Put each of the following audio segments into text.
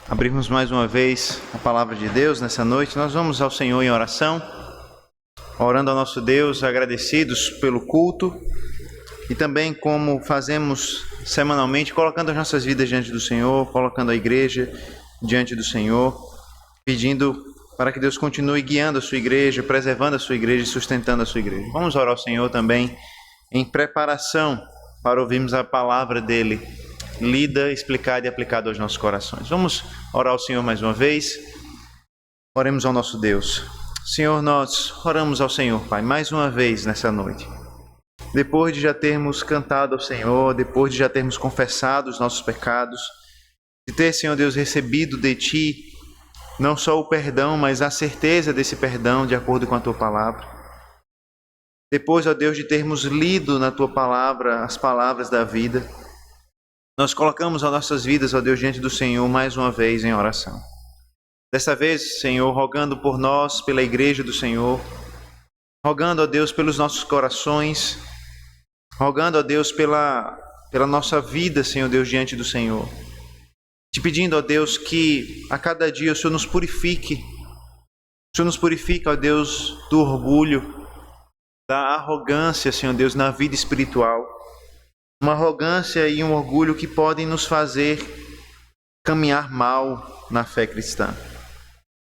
abrirmos mais uma vez a palavra de Deus nessa noite, nós vamos ao Senhor em oração, orando ao nosso Deus, agradecidos pelo culto e também, como fazemos semanalmente, colocando as nossas vidas diante do Senhor, colocando a igreja diante do Senhor, pedindo para que Deus continue guiando a sua igreja, preservando a sua igreja e sustentando a sua igreja. Vamos orar ao Senhor também em preparação para ouvirmos a palavra dele, lida, explicada e aplicada aos nossos corações. Vamos orar ao Senhor mais uma vez. Oremos ao nosso Deus. Senhor, nós oramos ao Senhor, Pai, mais uma vez nessa noite. Depois de já termos cantado ao Senhor, depois de já termos confessado os nossos pecados, de ter, Senhor Deus, recebido de Ti não só o perdão, mas a certeza desse perdão de acordo com a Tua palavra. Depois, ó Deus, de termos lido na Tua palavra as palavras da vida, nós colocamos as nossas vidas, ó Deus, diante do Senhor mais uma vez em oração. Dessa vez, Senhor, rogando por nós, pela igreja do Senhor, rogando, ó Deus, pelos nossos corações, rogando, ó Deus, pela nossa vida, Senhor Deus, diante do Senhor. Te pedindo, ó Deus, que a cada dia o Senhor nos purifique. O Senhor nos purifica, ó Deus, do orgulho, da arrogância, Senhor Deus, na vida espiritual. Uma arrogância e um orgulho que podem nos fazer caminhar mal na fé cristã.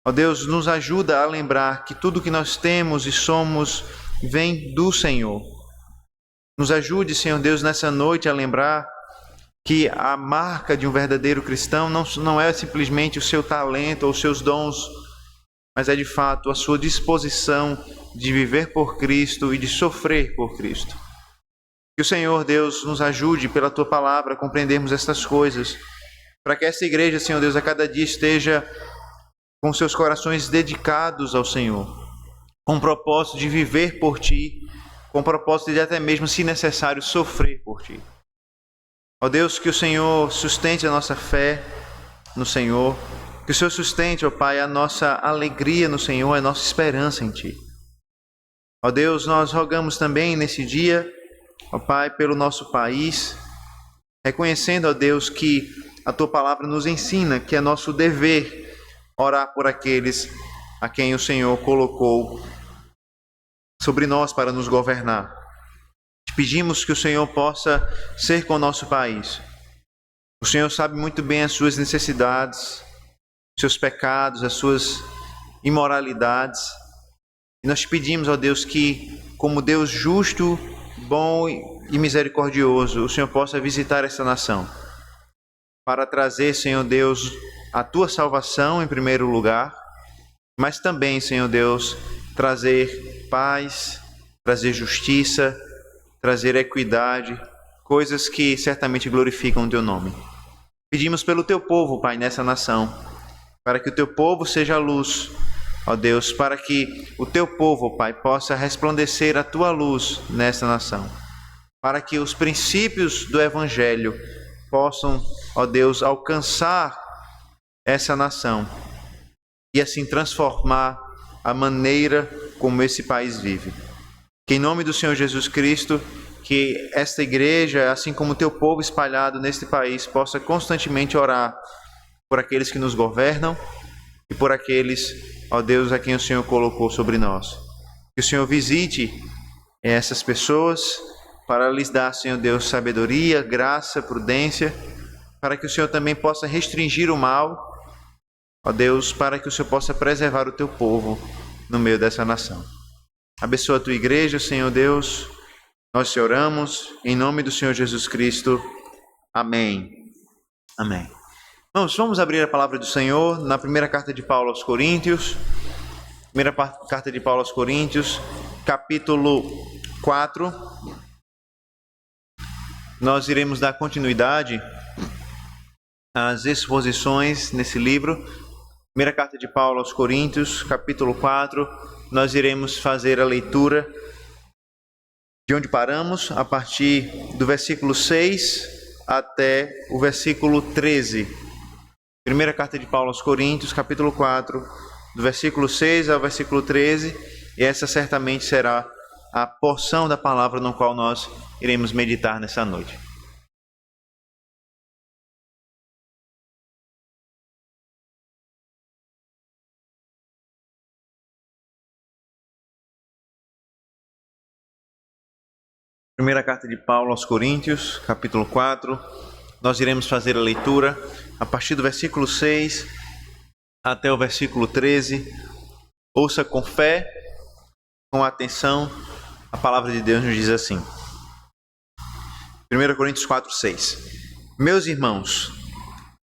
Ó Deus, nos ajuda a lembrar que tudo que nós temos e somos vem do Senhor. Nos ajude, Senhor Deus, nessa noite a lembrar que a marca de um verdadeiro cristão não é simplesmente o seu talento ou os seus dons, mas é de fato a sua disposição de viver por Cristo e de sofrer por Cristo. Que o Senhor Deus nos ajude pela Tua palavra a compreendermos estas coisas, para que essa igreja, Senhor Deus, a cada dia esteja com seus corações dedicados ao Senhor, com o propósito de viver por Ti, com o propósito de até mesmo, se necessário, sofrer por Ti. Ó Deus, que o Senhor sustente a nossa fé no Senhor, que o Senhor sustente, ó Pai, a nossa alegria no Senhor, a nossa esperança em Ti. Ó Deus, nós rogamos também nesse dia, ó Pai, pelo nosso país, reconhecendo, ó Deus, que a Tua palavra nos ensina que é nosso dever orar por aqueles a quem o Senhor colocou sobre nós para nos governar. Te pedimos que o Senhor possa ser com o nosso país. O Senhor sabe muito bem as suas necessidades, seus pecados, as suas imoralidades. E nós te pedimos, ó Deus, que como Deus justo, bom e misericordioso, o Senhor possa visitar essa nação, para trazer, Senhor Deus, a Tua salvação em primeiro lugar, mas também, Senhor Deus, trazer paz, trazer justiça, trazer equidade, coisas que certamente glorificam o Teu nome. Pedimos pelo Teu povo, Pai, nessa nação, para que o Teu povo seja luz, ó Deus, para que o Teu povo, Pai, possa resplandecer a Tua luz nessa nação, para que os princípios do Evangelho possam, ó Deus, alcançar essa nação e assim transformar a maneira como esse país vive. Que em nome do Senhor Jesus Cristo, que esta igreja, assim como o Teu povo espalhado neste país, possa constantemente orar por aqueles que nos governam e por aqueles, ó Deus, a quem o Senhor colocou sobre nós. Que o Senhor visite essas pessoas para lhes dar, Senhor Deus, sabedoria, graça, prudência, para que o Senhor também possa restringir o mal, ó Deus, para que o Senhor possa preservar o Teu povo no meio dessa nação. Abençoa a Tua igreja, Senhor Deus. Nós te oramos em nome do Senhor Jesus Cristo. Amém. Amém. Vamos abrir a palavra do Senhor na primeira carta de Paulo aos Coríntios. Primeira carta de Paulo aos Coríntios, capítulo 4. Nós iremos dar continuidade às exposições nesse livro. Primeira carta de Paulo aos Coríntios, capítulo 4. Nós iremos fazer a leitura de onde paramos, a partir do versículo 6 até o versículo 13. Primeira carta de Paulo aos Coríntios, capítulo 4, do versículo 6 ao versículo 13. E essa certamente será a porção da palavra no qual nós iremos meditar nessa noite. Primeira carta de Paulo aos Coríntios, capítulo 4. Nós iremos fazer a leitura a partir do versículo 6 até o versículo 13. Ouça com fé, com atenção. A palavra de Deus nos diz assim. 1 Coríntios 4, 6. Meus irmãos,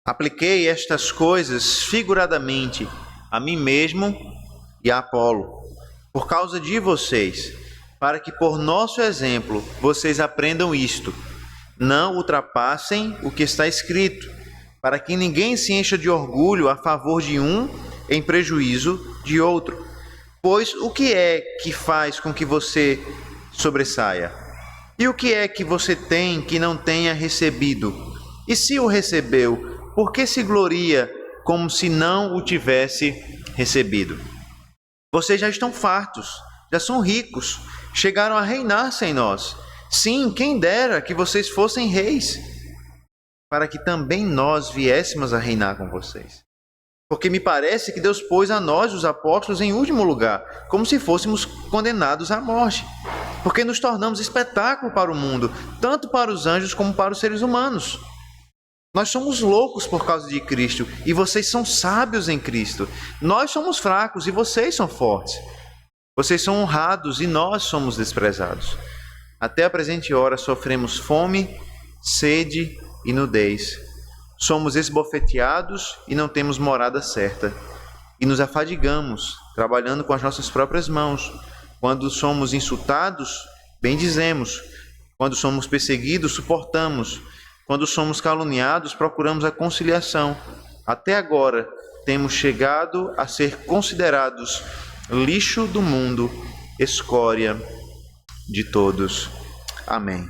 apliquei estas coisas figuradamente a mim mesmo e a Apolo, por causa de vocês, para que por nosso exemplo vocês aprendam isto. Não ultrapassem o que está escrito, para que ninguém se encha de orgulho a favor de um em prejuízo de outro. Pois o que é que faz com que você sobressaia? E o que é que você tem que não tenha recebido? E se o recebeu, por que se gloria como se não o tivesse recebido? Vocês já estão fartos, já são ricos, chegaram a reinar sem nós. Sim, quem dera que vocês fossem reis, para que também nós viéssemos a reinar com vocês. Porque me parece que Deus pôs a nós, os apóstolos, em último lugar, como se fôssemos condenados à morte. Porque nos tornamos espetáculo para o mundo, tanto para os anjos como para os seres humanos. Nós somos loucos por causa de Cristo, e vocês são sábios em Cristo. Nós somos fracos e vocês são fortes. Vocês são honrados e nós somos desprezados. Até a presente hora sofremos fome, sede e nudez. Somos esbofeteados e não temos morada certa. E nos afadigamos, trabalhando com as nossas próprias mãos. Quando somos insultados, bendizemos. Quando somos perseguidos, suportamos. Quando somos caluniados, procuramos a conciliação. Até agora, temos chegado a ser considerados lixo do mundo, escória de todos. Amém.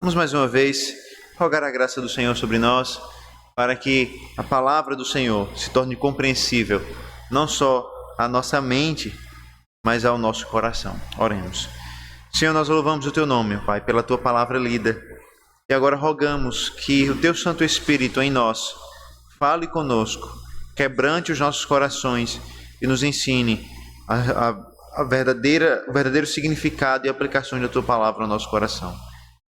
Vamos mais uma vez rogar a graça do Senhor sobre nós, para que a palavra do Senhor se torne compreensível, não só à nossa mente, mas ao nosso coração. Oremos. Senhor, nós louvamos o Teu nome, Pai, pela Tua palavra lida. E agora rogamos que o Teu Santo Espírito em nós fale conosco, quebrante os nossos corações e nos ensine o verdadeiro significado e aplicações da Tua palavra ao nosso coração.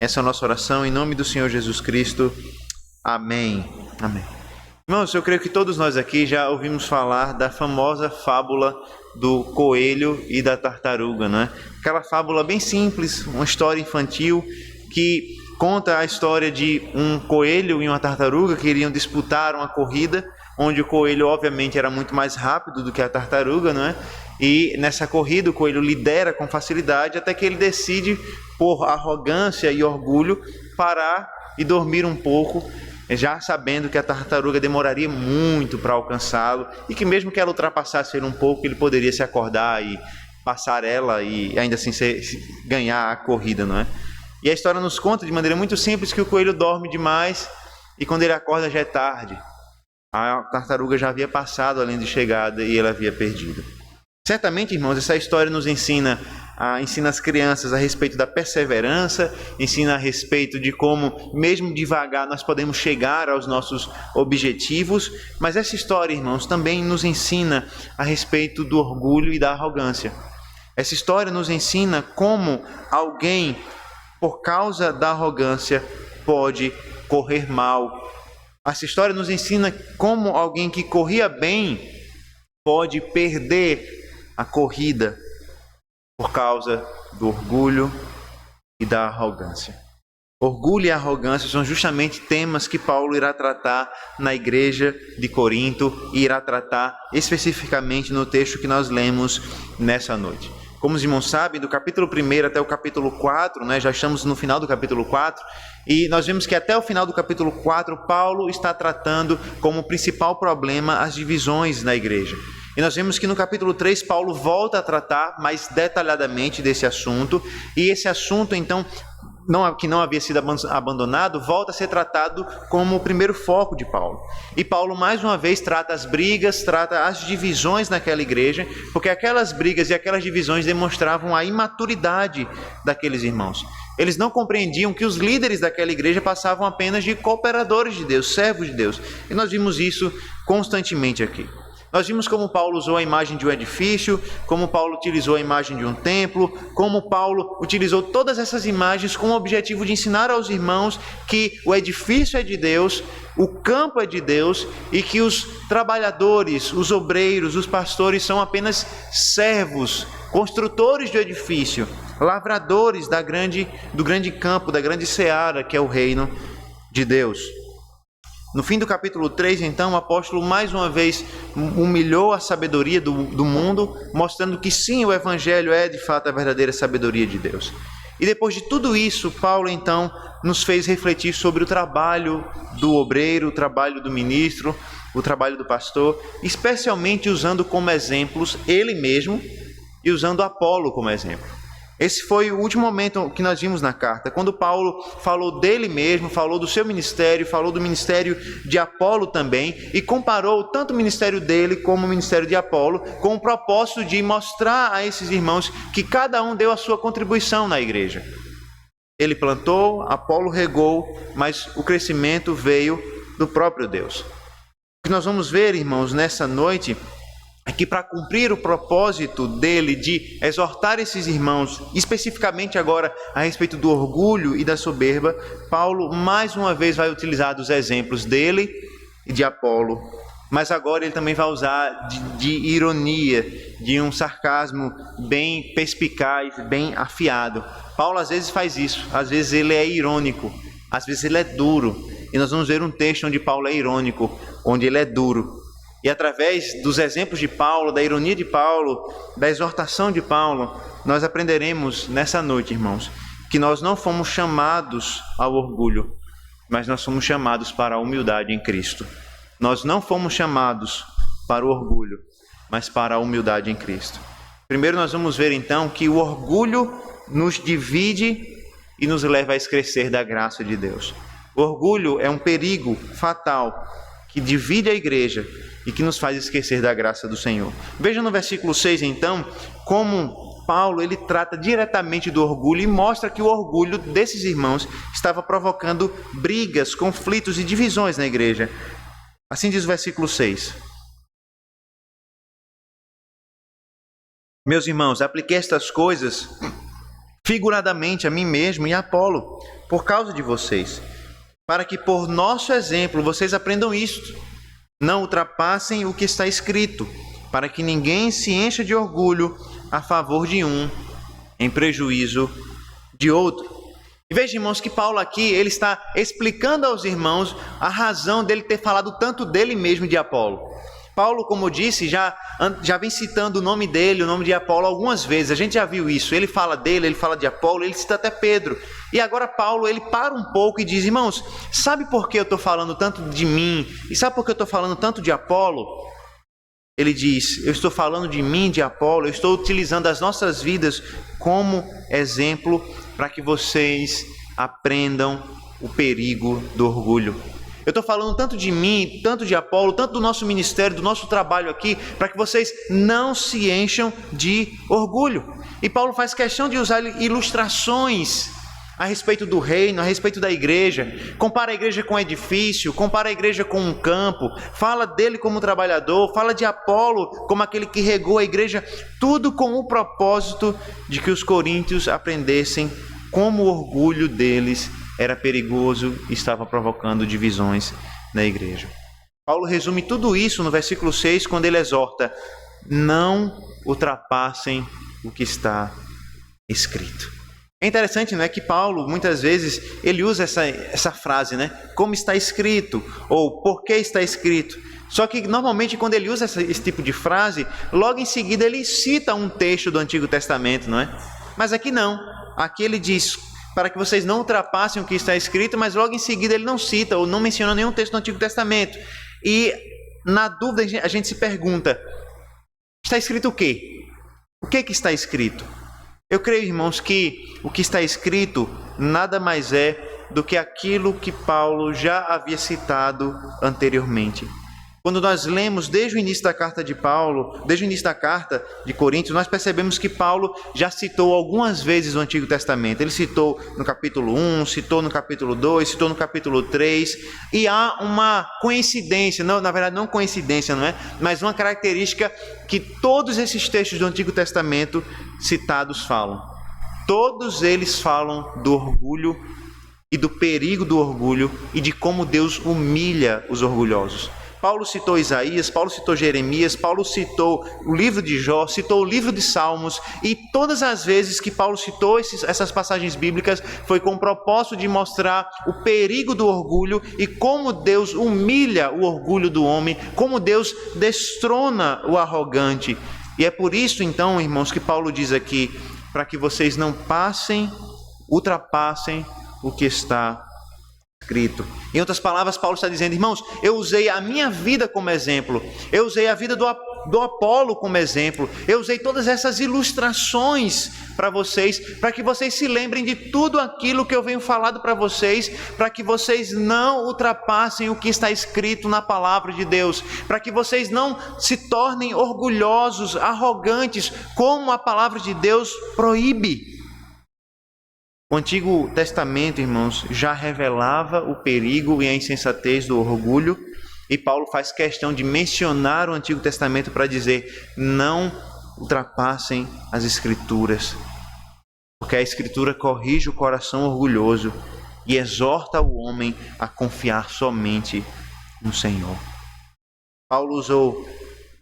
Essa é a nossa oração em nome do Senhor Jesus Cristo. Amém. Amém. Irmãos, eu creio que todos nós aqui já ouvimos falar da famosa fábula do coelho e da tartaruga, não é? Aquela fábula bem simples, uma história infantil que conta a história de um coelho e uma tartaruga que iriam disputar uma corrida, onde o coelho obviamente era muito mais rápido do que a tartaruga, não é? E nessa corrida o coelho lidera com facilidade até que ele decide, por arrogância e orgulho, parar e dormir um pouco, já sabendo que a tartaruga demoraria muito para alcançá-lo e que mesmo que ela ultrapassasse ele um pouco, ele poderia se acordar e passar ela e ainda assim ganhar a corrida, não é? E a história nos conta de maneira muito simples que o coelho dorme demais e quando ele acorda já é tarde. A tartaruga já havia passado a linha de chegada e ele havia perdido. Certamente, irmãos, essa história nos ensina as crianças a respeito da perseverança, ensina a respeito de como, mesmo devagar, nós podemos chegar aos nossos objetivos. Mas essa história, irmãos, também nos ensina a respeito do orgulho e da arrogância. Essa história nos ensina como alguém, por causa da arrogância, pode correr mal. Essa história nos ensina como alguém que corria bem pode perder a corrida por causa do orgulho e da arrogância. Orgulho e arrogância são justamente temas que Paulo irá tratar na igreja de Corinto e irá tratar especificamente no texto que nós lemos nessa noite. Como os irmãos sabem, do capítulo 1 até o capítulo 4, já estamos no final do capítulo 4, e nós vemos que até o final do capítulo 4, Paulo está tratando como principal problema as divisões na igreja. E nós vemos que no capítulo 3, Paulo volta a tratar mais detalhadamente desse assunto, e esse assunto, então, que não havia sido abandonado, volta a ser tratado como o primeiro foco de Paulo. E Paulo, mais uma vez, trata as brigas, trata as divisões naquela igreja, porque aquelas brigas e aquelas divisões demonstravam a imaturidade daqueles irmãos. Eles não compreendiam que os líderes daquela igreja passavam apenas de cooperadores de Deus, servos de Deus. E nós vimos isso constantemente aqui. Nós vimos como Paulo usou a imagem de um edifício, como Paulo utilizou a imagem de um templo, como Paulo utilizou todas essas imagens com o objetivo de ensinar aos irmãos que o edifício é de Deus, o campo é de Deus e que os trabalhadores, os obreiros, os pastores são apenas servos, construtores do edifício, lavradores do grande campo, da grande seara que é o reino de Deus. No fim do capítulo 3, então, o apóstolo mais uma vez humilhou a sabedoria do mundo, mostrando que sim, o evangelho é de fato a verdadeira sabedoria de Deus. E depois de tudo isso, Paulo então nos fez refletir sobre o trabalho do obreiro, o trabalho do ministro, o trabalho do pastor, especialmente usando como exemplos ele mesmo e usando Apolo como exemplo. Esse foi o último momento que nós vimos na carta, quando Paulo falou dele mesmo, falou do seu ministério, falou do ministério de Apolo também, e comparou tanto o ministério dele como o ministério de Apolo, com o propósito de mostrar a esses irmãos que cada um deu a sua contribuição na igreja. Ele plantou, Apolo regou, mas o crescimento veio do próprio Deus. O que nós vamos ver, irmãos, nessa noite é que para cumprir o propósito dele de exortar esses irmãos, especificamente agora a respeito do orgulho e da soberba, Paulo mais uma vez vai utilizar dos exemplos dele e de Apolo, mas agora ele também vai usar de ironia, de um sarcasmo bem perspicaz, bem afiado. Paulo às vezes faz isso, às vezes ele é irônico, às vezes ele é duro, e nós vamos ver um texto onde Paulo é irônico, onde ele é duro. E através dos exemplos de Paulo, da ironia de Paulo, da exortação de Paulo, nós aprenderemos nessa noite, irmãos, que nós não fomos chamados ao orgulho, mas nós fomos chamados para a humildade em Cristo. Nós não fomos chamados para o orgulho, mas para a humildade em Cristo. Primeiro nós vamos ver então que o orgulho nos divide e nos leva a esquecer da graça de Deus. O orgulho é um perigo fatal que divide a igreja e que nos faz esquecer da graça do Senhor. Veja no versículo 6, então, como Paulo ele trata diretamente do orgulho e mostra que o orgulho desses irmãos estava provocando brigas, conflitos e divisões na igreja. Assim diz o versículo 6. Meus irmãos, apliquei estas coisas figuradamente a mim mesmo e a Apolo, por causa de vocês, para que por nosso exemplo vocês aprendam isto. Não ultrapassem o que está escrito, para que ninguém se encha de orgulho a favor de um, em prejuízo de outro. E veja, irmãos, que Paulo aqui, ele está explicando aos irmãos a razão dele ter falado tanto dele mesmo e de Apolo. Paulo, como eu disse, já vem citando o nome dele, o nome de Apolo algumas vezes. A gente já viu isso. Ele fala dele, ele fala de Apolo, ele cita até Pedro. E agora Paulo, ele para um pouco e diz, irmãos, sabe por que eu estou falando tanto de mim? E sabe por que eu estou falando tanto de Apolo? Ele diz, eu estou falando de mim, de Apolo, eu estou utilizando as nossas vidas como exemplo para que vocês aprendam o perigo do orgulho. Eu estou falando tanto de mim, tanto de Apolo, tanto do nosso ministério, do nosso trabalho aqui, para que vocês não se encham de orgulho. E Paulo faz questão de usar ilustrações a respeito do reino, a respeito da igreja. Compara a igreja com um edifício, compara a igreja com um campo, fala dele como trabalhador, fala de Apolo como aquele que regou a igreja, tudo com o propósito de que os coríntios aprendessem como o orgulho deles era perigoso e estava provocando divisões na igreja. Paulo resume tudo isso no versículo 6, quando ele exorta, não ultrapassem o que está escrito. É interessante, não é, que Paulo, muitas vezes, ele usa essa frase, né? Como está escrito, ou por que está escrito. Só que, normalmente, quando ele usa esse tipo de frase, logo em seguida ele cita um texto do Antigo Testamento, não é? Mas aqui não. Aqui ele diz, para que vocês não ultrapassem o que está escrito, mas logo em seguida ele não cita ou não menciona nenhum texto do Antigo Testamento. E na dúvida a gente se pergunta, está escrito o quê? O que está escrito? Eu creio, irmãos, que o que está escrito nada mais é do que aquilo que Paulo já havia citado anteriormente. Quando nós lemos desde o início da carta de Paulo, desde o início da carta de Coríntios, nós percebemos que Paulo já citou algumas vezes o Antigo Testamento. Ele citou no capítulo 1, citou no capítulo 2, citou no capítulo 3, e há uma coincidência, não, na verdade não coincidência, não é? Mas uma característica que todos esses textos do Antigo Testamento citados falam. Todos eles falam do orgulho e do perigo do orgulho e de como Deus humilha os orgulhosos. Paulo citou Isaías, Paulo citou Jeremias, Paulo citou o livro de Jó, citou o livro de Salmos, e todas as vezes que Paulo citou essas passagens bíblicas foi com o propósito de mostrar o perigo do orgulho e como Deus humilha o orgulho do homem, como Deus destrona o arrogante. E é por isso então, irmãos, que Paulo diz aqui, para que vocês não ultrapassem o que está escrito. Em outras palavras, Paulo está dizendo, irmãos, eu usei a minha vida como exemplo, eu usei a vida do Apolo como exemplo, eu usei todas essas ilustrações para que vocês se lembrem de tudo aquilo que eu venho falando para vocês, para que vocês não ultrapassem o que está escrito na palavra de Deus, para que vocês não se tornem orgulhosos, arrogantes, como a palavra de Deus proíbe. O Antigo Testamento, irmãos, já revelava o perigo e a insensatez do orgulho, e Paulo faz questão de mencionar o Antigo Testamento para dizer, não ultrapassem as Escrituras, porque a Escritura corrige o coração orgulhoso e exorta o homem a confiar somente no Senhor. Paulo usou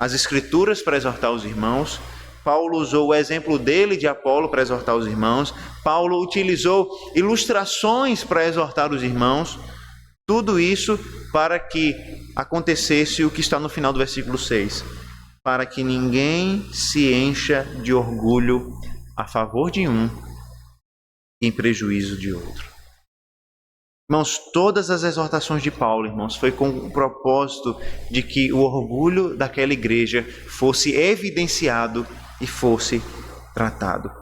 as Escrituras para exortar os irmãos, Paulo usou o exemplo dele de Apolo para exortar os irmãos, Paulo utilizou ilustrações para exortar os irmãos, tudo isso para que acontecesse o que está no final do versículo 6, para que ninguém se encha de orgulho a favor de um e em prejuízo de outro. Irmãos, todas as exortações de Paulo, irmãos, foi com o propósito de que o orgulho daquela igreja fosse evidenciado e fosse tratado.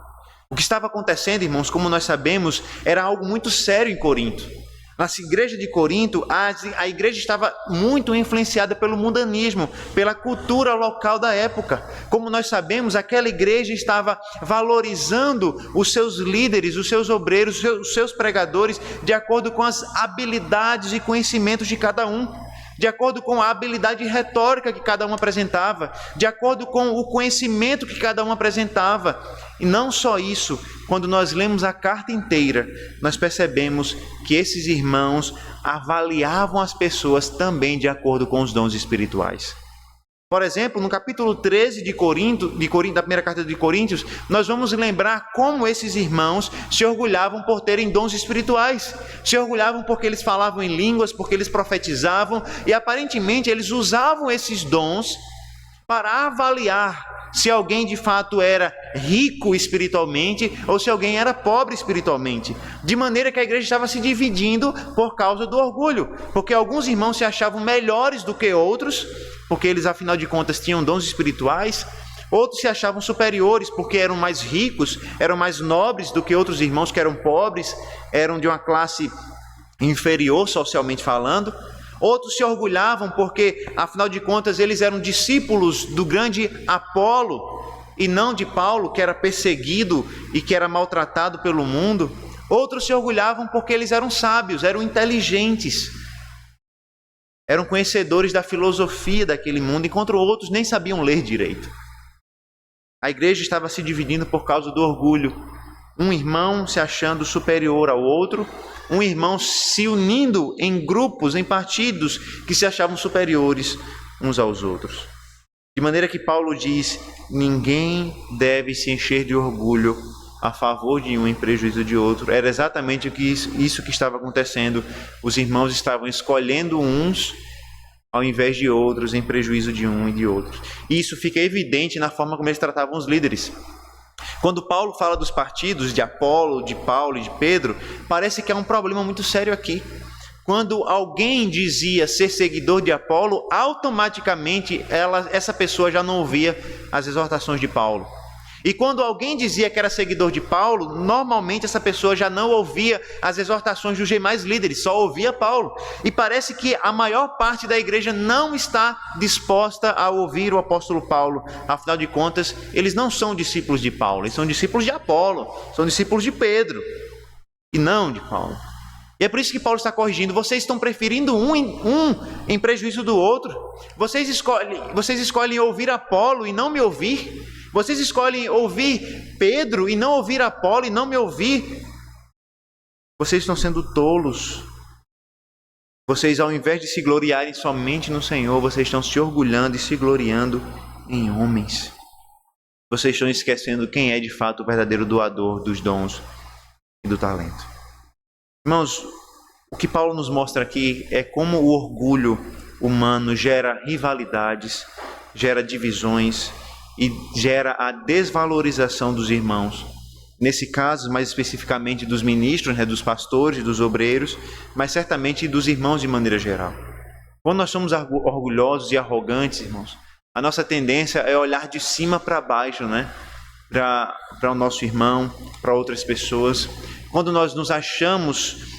O que estava acontecendo, irmãos, como nós sabemos, era algo muito sério em Corinto. Na igreja de Corinto, a igreja estava muito influenciada pelo mundanismo, pela cultura local da época. Como nós sabemos, aquela igreja estava valorizando os seus líderes, os seus obreiros, os seus pregadores, de acordo com as habilidades e conhecimentos de cada um, de acordo com a habilidade retórica que cada um apresentava, de acordo com o conhecimento que cada um apresentava. E não só isso, quando nós lemos a carta inteira, nós percebemos que esses irmãos avaliavam as pessoas também de acordo com os dons espirituais. Por exemplo, no capítulo 13 da primeira carta de Coríntios, nós vamos lembrar como esses irmãos se orgulhavam por terem dons espirituais. Se orgulhavam porque eles falavam em línguas, porque eles profetizavam, e aparentemente eles usavam esses dons para avaliar se alguém de fato era rico espiritualmente ou se alguém era pobre espiritualmente. De maneira que a igreja estava se dividindo por causa do orgulho, porque alguns irmãos se achavam melhores do que outros, porque eles afinal de contas tinham dons espirituais. Outros se achavam superiores porque eram mais ricos, eram mais nobres do que outros irmãos que eram pobres, eram de uma classe inferior socialmente falando. Outros se orgulhavam porque, afinal de contas, eles eram discípulos do grande Apolo e não de Paulo, que era perseguido e que era maltratado pelo mundo. Outros se orgulhavam porque eles eram sábios, eram inteligentes, eram conhecedores da filosofia daquele mundo, enquanto outros nem sabiam ler direito. A igreja estava se dividindo por causa do orgulho. Um irmão se achando superior ao outro, um irmão se unindo em grupos, em partidos que se achavam superiores uns aos outros. De maneira que Paulo diz, ninguém deve se encher de orgulho a favor de um em prejuízo de outro. Era exatamente isso que estava acontecendo. Os irmãos estavam escolhendo uns ao invés de outros, em prejuízo de um e de outros. E isso fica evidente na forma como eles tratavam os líderes. Quando Paulo fala dos partidos de Apolo, de Paulo e de Pedro, parece que há um problema muito sério aqui. Quando alguém dizia ser seguidor de Apolo, automaticamente essa pessoa já não ouvia as exortações de Paulo. E quando alguém dizia que era seguidor de Paulo, normalmente essa pessoa já não ouvia as exortações dos demais líderes, só ouvia Paulo. E parece que a maior parte da igreja não está disposta a ouvir o apóstolo Paulo. Afinal de contas, eles não são discípulos de Paulo, eles são discípulos de Apolo, são discípulos de Pedro e não de Paulo. E é por isso que Paulo está corrigindo. Vocês estão preferindo um em prejuízo do outro. Vocês escolhem ouvir Apolo e não me ouvir. Vocês escolhem ouvir Pedro e não ouvir Apolo e não me ouvir. Vocês estão sendo tolos. Vocês, ao invés de se gloriarem somente no Senhor, vocês estão se orgulhando e se gloriando em homens. Vocês estão esquecendo quem é de fato o verdadeiro doador dos dons e do talento. Irmãos, o que Paulo nos mostra aqui é como o orgulho humano gera rivalidades, gera divisões e gera a desvalorização dos irmãos. Nesse caso, mais especificamente dos ministros, dos pastores, dos obreiros, mas certamente dos irmãos de maneira geral. Quando nós somos orgulhosos e arrogantes, irmãos, a nossa tendência é olhar de cima para baixo, para o nosso irmão, para outras pessoas. Quando nós nos achamos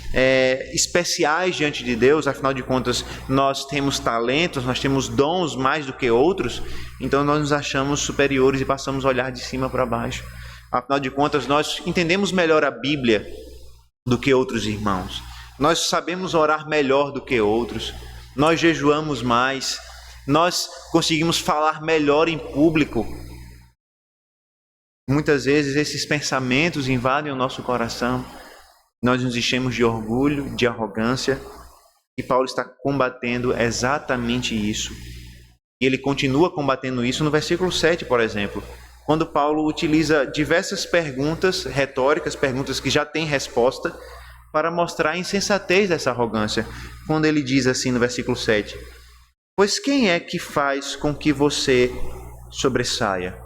especiais diante de Deus, afinal de contas, nós temos talentos, nós temos dons mais do que outros, então nós nos achamos superiores e passamos a olhar de cima para baixo. Afinal de contas, nós entendemos melhor a Bíblia do que outros irmãos. Nós sabemos orar melhor do que outros. Nós jejuamos mais. Nós conseguimos falar melhor em público. Muitas vezes esses pensamentos invadem o nosso coração. Nós nos enchemos de orgulho, de arrogância. E Paulo está combatendo exatamente isso. E ele continua combatendo isso no versículo 7, por exemplo. Quando Paulo utiliza diversas perguntas retóricas, perguntas que já têm resposta, para mostrar a insensatez dessa arrogância. Quando ele diz assim no versículo 7, pois quem é que faz com que você sobressaia?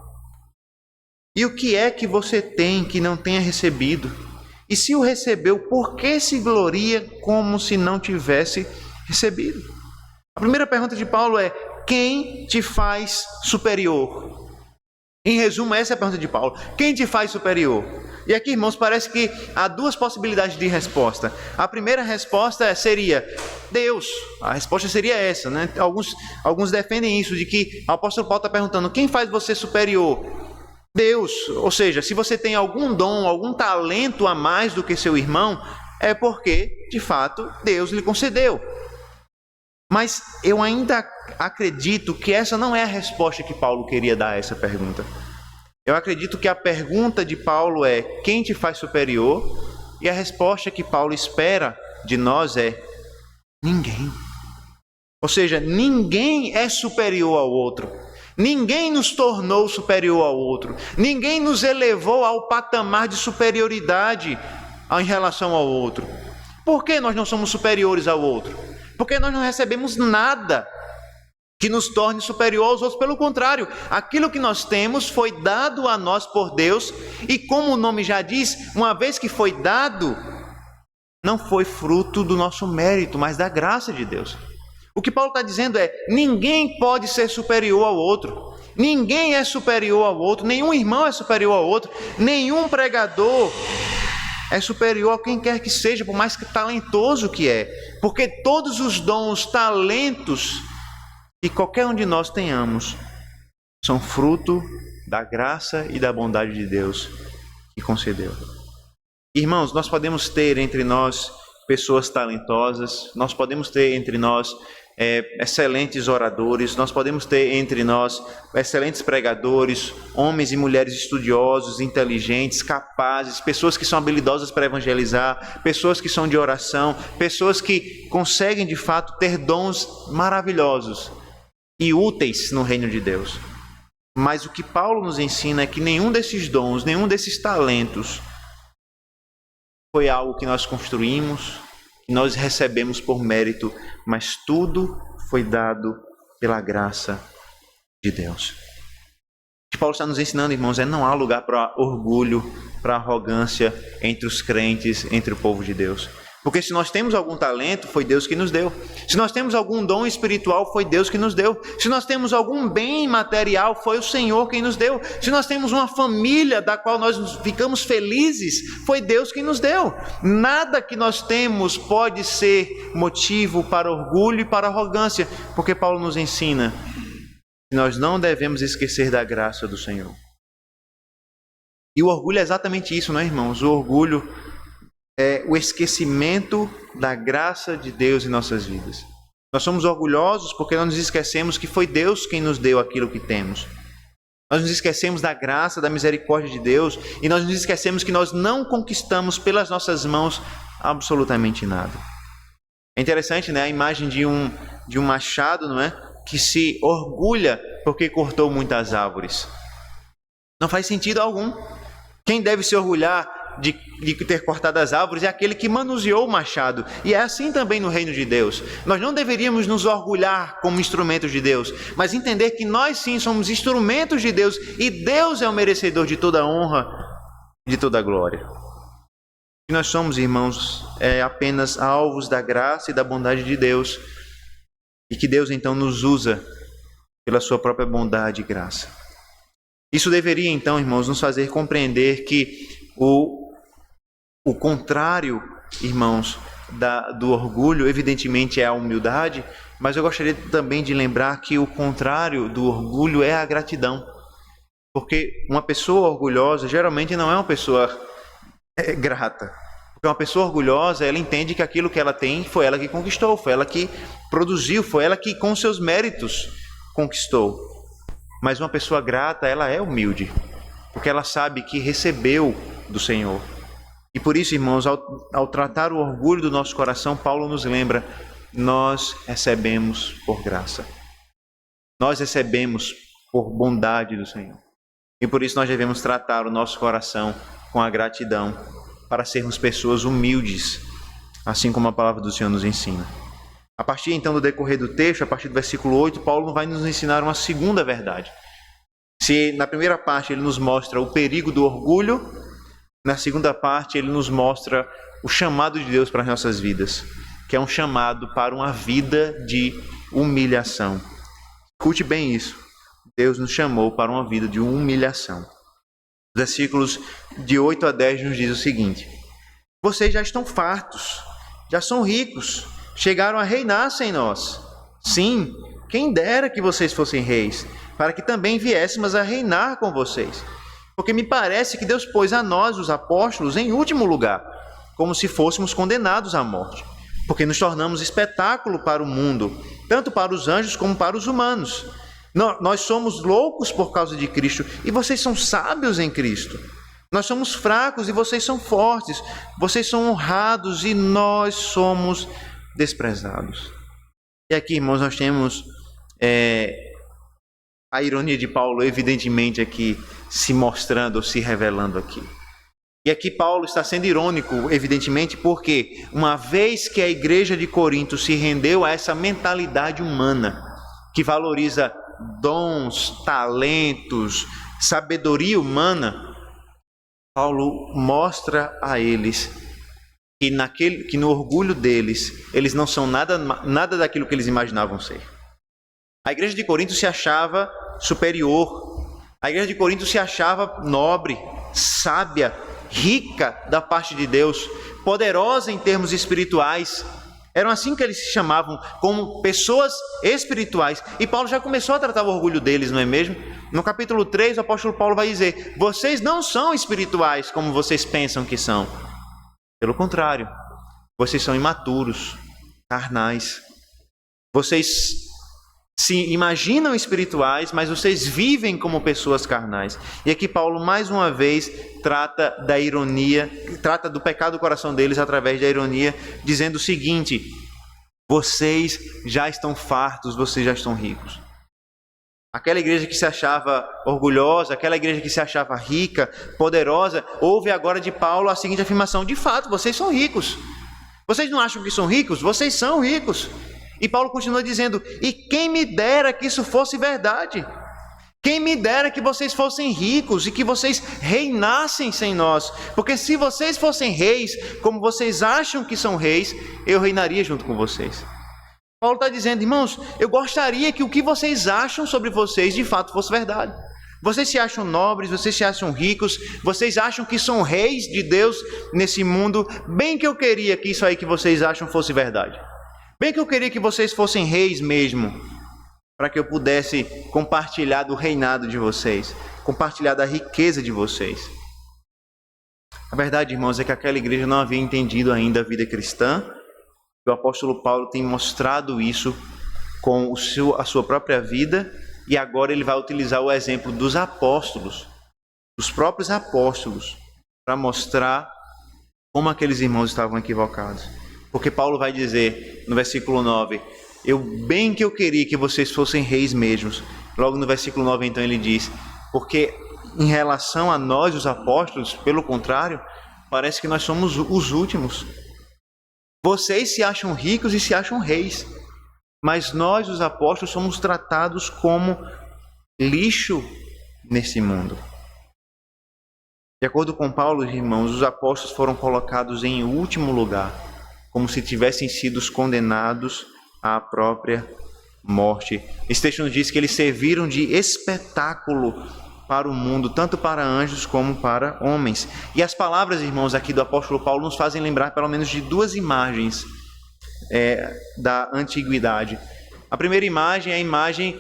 E o que é que você tem que não tenha recebido? E se o recebeu, por que se gloria como se não tivesse recebido? A primeira pergunta de Paulo é, quem te faz superior? Em resumo, essa é a pergunta de Paulo. Quem te faz superior? E aqui, irmãos, parece que há duas possibilidades de resposta. A primeira resposta seria Deus. A resposta seria essa, Alguns defendem isso, de que o apóstolo Paulo está perguntando, quem faz você superior? Deus. Ou seja, se você tem algum dom, algum talento a mais do que seu irmão, é porque, de fato, Deus lhe concedeu. Mas eu ainda acredito que essa não é a resposta que Paulo queria dar a essa pergunta. Eu acredito que a pergunta de Paulo é, quem te faz superior? E a resposta que Paulo espera de nós é, ninguém. Ou seja, ninguém é superior ao outro. Ninguém nos tornou superior ao outro. Ninguém nos elevou ao patamar de superioridade em relação ao outro. Por que nós não somos superiores ao outro? Porque nós não recebemos nada que nos torne superior aos outros. Pelo contrário, aquilo que nós temos foi dado a nós por Deus. E como o nome já diz, uma vez que foi dado, não foi fruto do nosso mérito, mas da graça de Deus. O que Paulo está dizendo é, ninguém pode ser superior ao outro. Ninguém é superior ao outro. Nenhum irmão é superior ao outro. Nenhum pregador é superior a quem quer que seja, por mais que talentoso que é. Porque todos os dons, talentos que qualquer um de nós tenhamos, são fruto da graça e da bondade de Deus que concedeu. Irmãos, nós podemos ter entre nós pessoas talentosas, nós podemos ter entre nós excelentes oradores, nós podemos ter entre nós excelentes pregadores, homens e mulheres estudiosos, inteligentes, capazes, pessoas que são habilidosas para evangelizar, pessoas que são de oração, pessoas que conseguem de fato ter dons maravilhosos e úteis no reino de Deus. Mas o que Paulo nos ensina é que nenhum desses dons, nenhum desses talentos foi algo que nós construímos, que nós recebemos por mérito, mas tudo foi dado pela graça de Deus. O que Paulo está nos ensinando, irmãos, não há lugar para orgulho, para arrogância entre os crentes, entre o povo de Deus. Porque se nós temos algum talento, foi Deus que nos deu. Se nós temos algum dom espiritual, foi Deus que nos deu. Se nós temos algum bem material, foi o Senhor quem nos deu. Se nós temos uma família da qual nós ficamos felizes, foi Deus quem nos deu. Nada que nós temos pode ser motivo para orgulho e para arrogância, porque Paulo nos ensina que nós não devemos esquecer da graça do Senhor. E o orgulho é exatamente isso, não é, irmãos? O orgulho é o esquecimento da graça de Deus em nossas vidas. Nós somos orgulhosos porque nós nos esquecemos que foi Deus quem nos deu aquilo que temos. Nós nos esquecemos da graça, da misericórdia de Deus, e nós nos esquecemos que nós não conquistamos pelas nossas mãos absolutamente nada. É interessante, né, a imagem de um machado, não é? Que se orgulha porque cortou muitas árvores. Não faz sentido algum. Quem deve se orgulhar de ter cortado as árvores é aquele que manuseou o machado. E é assim também no reino de Deus. Nós não deveríamos nos orgulhar como instrumentos de Deus, mas entender que nós sim somos instrumentos de Deus e Deus é o merecedor de toda a honra, de toda a glória. E nós somos, irmãos, apenas alvos da graça e da bondade de Deus, e que Deus então nos usa pela sua própria bondade e graça. Isso deveria então, irmãos, nos fazer compreender que o contrário, irmãos, do orgulho, evidentemente é a humildade, mas eu gostaria também de lembrar que o contrário do orgulho é a gratidão. Porque uma pessoa orgulhosa geralmente não é uma pessoa grata. Porque uma pessoa orgulhosa, ela entende que aquilo que ela tem foi ela que conquistou, foi ela que produziu, foi ela que com seus méritos conquistou. Mas uma pessoa grata, ela é humilde, porque ela sabe que recebeu do Senhor. E por isso, irmãos, ao tratar o orgulho do nosso coração, Paulo nos lembra, nós recebemos por graça. Nós recebemos por bondade do Senhor. E por isso nós devemos tratar o nosso coração com a gratidão, para sermos pessoas humildes, assim como a palavra do Senhor nos ensina. A partir então do decorrer do texto, a partir do versículo 8, Paulo vai nos ensinar uma segunda verdade. Se na primeira parte ele nos mostra o perigo do orgulho, na segunda parte ele nos mostra o chamado de Deus para as nossas vidas, que é um chamado para uma vida de humilhação. Escute bem isso. Deus nos chamou para uma vida de humilhação. Os versículos de 8 a 10 nos diz o seguinte: vocês já estão fartos, já são ricos, chegaram a reinar sem nós. Sim, quem dera que vocês fossem reis, para que também viéssemos a reinar com vocês. Porque me parece que Deus pôs a nós, os apóstolos, em último lugar, como se fôssemos condenados à morte, porque nos tornamos espetáculo para o mundo, tanto para os anjos como para os humanos. Nós somos loucos por causa de Cristo e vocês são sábios em Cristo. Nós somos fracos e vocês são fortes. Vocês são honrados e nós somos desprezados. E aqui, irmãos, nós temos a ironia de Paulo, evidentemente, aqui se mostrando ou se revelando aqui. E aqui Paulo está sendo irônico, evidentemente, porque uma vez que a igreja de Corinto se rendeu a essa mentalidade humana, que valoriza dons, talentos, sabedoria humana, Paulo mostra a eles que no orgulho deles, eles não são nada daquilo que eles imaginavam ser. A igreja de Corinto se achava superior, a igreja de Corinto se achava nobre, sábia, rica da parte de Deus, poderosa em termos espirituais. Eram assim que eles se chamavam, como pessoas espirituais. E Paulo já começou a tratar o orgulho deles, não é mesmo? No capítulo 3, o apóstolo Paulo vai dizer: vocês não são espirituais como vocês pensam que são. Pelo contrário, vocês são imaturos, carnais. Vocês se imaginam espirituais, mas vocês vivem como pessoas carnais. E aqui Paulo, mais uma vez, trata da ironia, trata do pecado do coração deles através da ironia, dizendo o seguinte: vocês já estão fartos, vocês já estão ricos. Aquela igreja que se achava orgulhosa, aquela igreja que se achava rica, poderosa, ouve agora de Paulo a seguinte afirmação: de fato, vocês são ricos. Vocês não acham que são ricos? Vocês são ricos. E Paulo continua dizendo: e quem me dera que isso fosse verdade? Quem me dera que vocês fossem ricos e que vocês reinassem sem nós. Porque se vocês fossem reis, como vocês acham que são reis, eu reinaria junto com vocês. Paulo está dizendo, irmãos, eu gostaria que o que vocês acham sobre vocês de fato fosse verdade. Vocês se acham nobres, vocês se acham ricos, vocês acham que são reis de Deus nesse mundo. Bem que eu queria que isso aí que vocês acham fosse verdade. Bem que eu queria que vocês fossem reis mesmo, para que eu pudesse compartilhar do reinado de vocês, compartilhar da riqueza de vocês. A verdade, irmãos, é que aquela igreja não havia entendido ainda a vida cristã. O apóstolo Paulo tem mostrado isso com a sua própria vida, e agora ele vai utilizar o exemplo dos apóstolos, dos próprios apóstolos, para mostrar como aqueles irmãos estavam equivocados. Porque Paulo vai dizer no versículo 9, bem que eu queria que vocês fossem reis mesmos. Logo no versículo 9, então, ele diz, porque em relação a nós, os apóstolos, pelo contrário, parece que nós somos os últimos. Vocês se acham ricos e se acham reis, mas nós, os apóstolos, somos tratados como lixo nesse mundo. De acordo com Paulo, irmãos, os apóstolos foram colocados em último lugar, como se tivessem sido condenados à própria morte. Esse texto nos diz que eles serviram de espetáculo para o mundo, tanto para anjos como para homens. E as palavras, irmãos, aqui do apóstolo Paulo nos fazem lembrar pelo menos de duas imagens da antiguidade. A primeira imagem é a imagem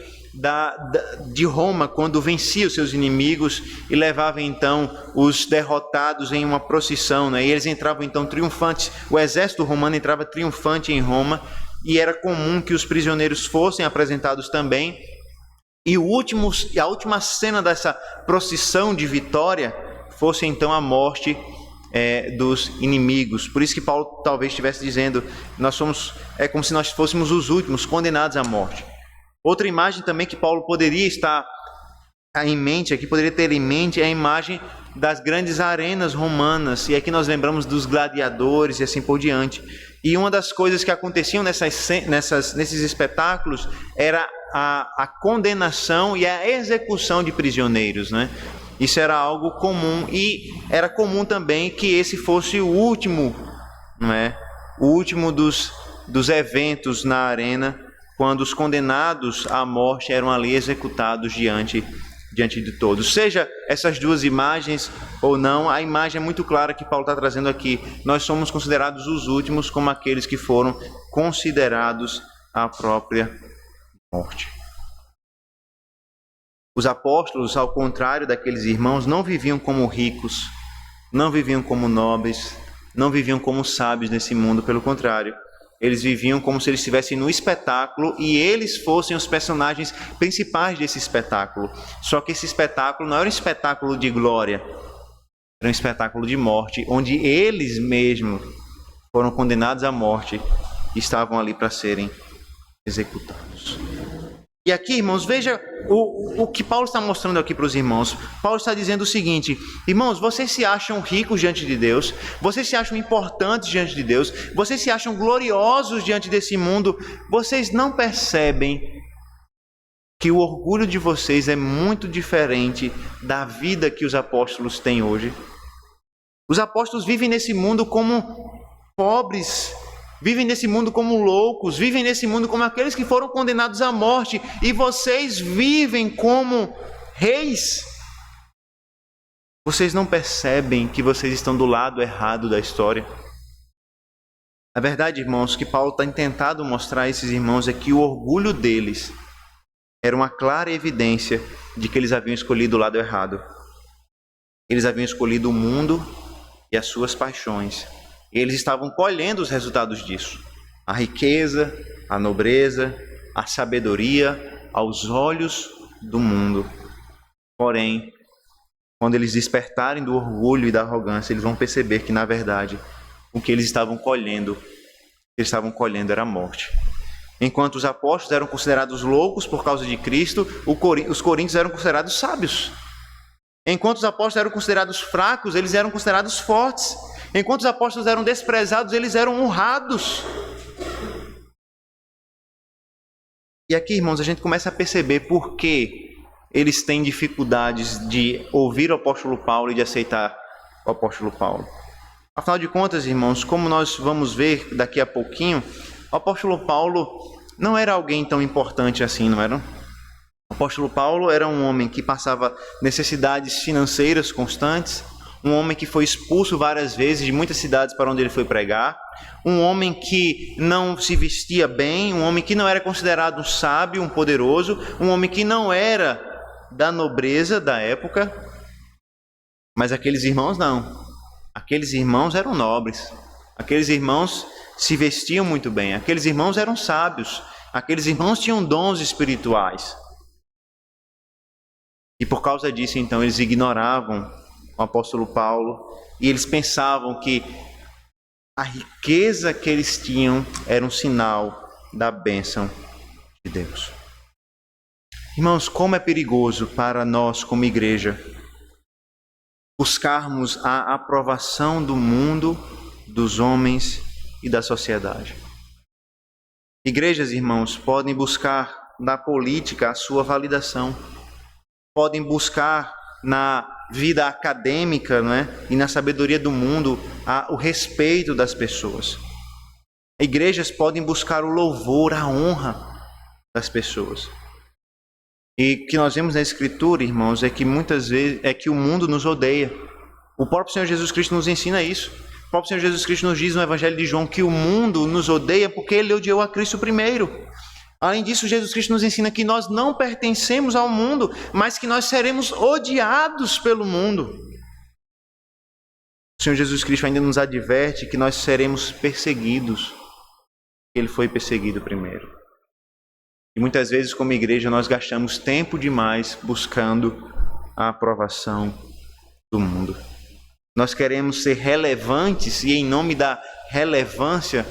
de Roma, quando vencia os seus inimigos e levava então os derrotados em uma procissão, né? E eles entravam então triunfantes, o exército romano entrava triunfante em Roma, e era comum que os prisioneiros fossem apresentados também, e a última cena dessa procissão de vitória fosse então a morte dos inimigos. Por isso que Paulo talvez estivesse dizendo, é como se nós fôssemos os últimos, condenados à morte. Outra imagem também que Paulo poderia estar em mente, aqui poderia ter em mente, é a imagem das grandes arenas romanas, e aqui nós lembramos dos gladiadores e assim por diante. E uma das coisas que aconteciam nesses espetáculos era a condenação e a execução de prisioneiros, né? Isso era algo comum, e era comum também que esse fosse o último, não é? O último dos eventos na arena, quando os condenados à morte eram ali executados diante de todos. Seja essas duas imagens ou não, a imagem é muito clara que Paulo está trazendo aqui. Nós somos considerados os últimos como aqueles que foram considerados a própria morte. Os apóstolos, ao contrário daqueles irmãos, não viviam como ricos, não viviam como nobres, não viviam como sábios nesse mundo. Pelo contrário, eles viviam como se eles estivessem no espetáculo e eles fossem os personagens principais desse espetáculo. Só que esse espetáculo não era um espetáculo de glória, era um espetáculo de morte, onde eles mesmos foram condenados à morte e estavam ali para serem executados. E aqui, irmãos, veja o que Paulo está mostrando aqui para os irmãos. Paulo está dizendo o seguinte: irmãos, vocês se acham ricos diante de Deus, vocês se acham importantes diante de Deus, vocês se acham gloriosos diante desse mundo, vocês não percebem que o orgulho de vocês é muito diferente da vida que os apóstolos têm hoje? Os apóstolos vivem nesse mundo como pobres, vivem nesse mundo como loucos, vivem nesse mundo como aqueles que foram condenados à morte, e vocês vivem como reis. Vocês não percebem que vocês estão do lado errado da história? A verdade, irmãos, que Paulo tem tentado mostrar a esses irmãos é que o orgulho deles era uma clara evidência de que eles haviam escolhido o lado errado. Eles haviam escolhido o mundo e as suas paixões. Eles estavam colhendo os resultados disso. A riqueza, a nobreza, a sabedoria aos olhos do mundo. Porém, quando eles despertarem do orgulho e da arrogância, eles vão perceber que, na verdade, o que eles estavam colhendo era a morte. Enquanto os apóstolos eram considerados loucos por causa de Cristo, os coríntios eram considerados sábios. Enquanto os apóstolos eram considerados fracos, eles eram considerados fortes. Enquanto os apóstolos eram desprezados, eles eram honrados. E aqui, irmãos, a gente começa a perceber por que eles têm dificuldades de ouvir o apóstolo Paulo e de aceitar o apóstolo Paulo. Afinal de contas, irmãos, como nós vamos ver daqui a pouquinho, o apóstolo Paulo não era alguém tão importante assim, não era? O apóstolo Paulo era um homem que passava necessidades financeiras constantes, um homem que foi expulso várias vezes de muitas cidades para onde ele foi pregar, um homem que não se vestia bem, um homem que não era considerado um sábio, um poderoso, um homem que não era da nobreza da época. Mas aqueles irmãos não. Aqueles irmãos eram nobres. Aqueles irmãos se vestiam muito bem. Aqueles irmãos eram sábios. Aqueles irmãos tinham dons espirituais. E por causa disso, então, eles ignoravam o apóstolo Paulo e eles pensavam que a riqueza que eles tinham era um sinal da bênção de Deus. Irmãos, como é perigoso para nós como igreja buscarmos a aprovação do mundo, dos homens e da sociedade. Igrejas, irmãos, podem buscar na política a sua validação, podem buscar na vida acadêmica, não é? E na sabedoria do mundo o respeito das pessoas. Igrejas podem buscar o louvor, a honra das pessoas. E o que nós vemos na Escritura, irmãos, é que muitas vezes é que o mundo nos odeia. O próprio Senhor Jesus Cristo nos ensina isso. O próprio Senhor Jesus Cristo nos diz no Evangelho de João que o mundo nos odeia porque ele odiou a Cristo primeiro. Além disso, Jesus Cristo nos ensina que nós não pertencemos ao mundo, mas que nós seremos odiados pelo mundo. O Senhor Jesus Cristo ainda nos adverte que nós seremos perseguidos. Ele foi perseguido primeiro. E muitas vezes, como igreja, nós gastamos tempo demais buscando a aprovação do mundo. Nós queremos ser relevantes e, em nome da relevância,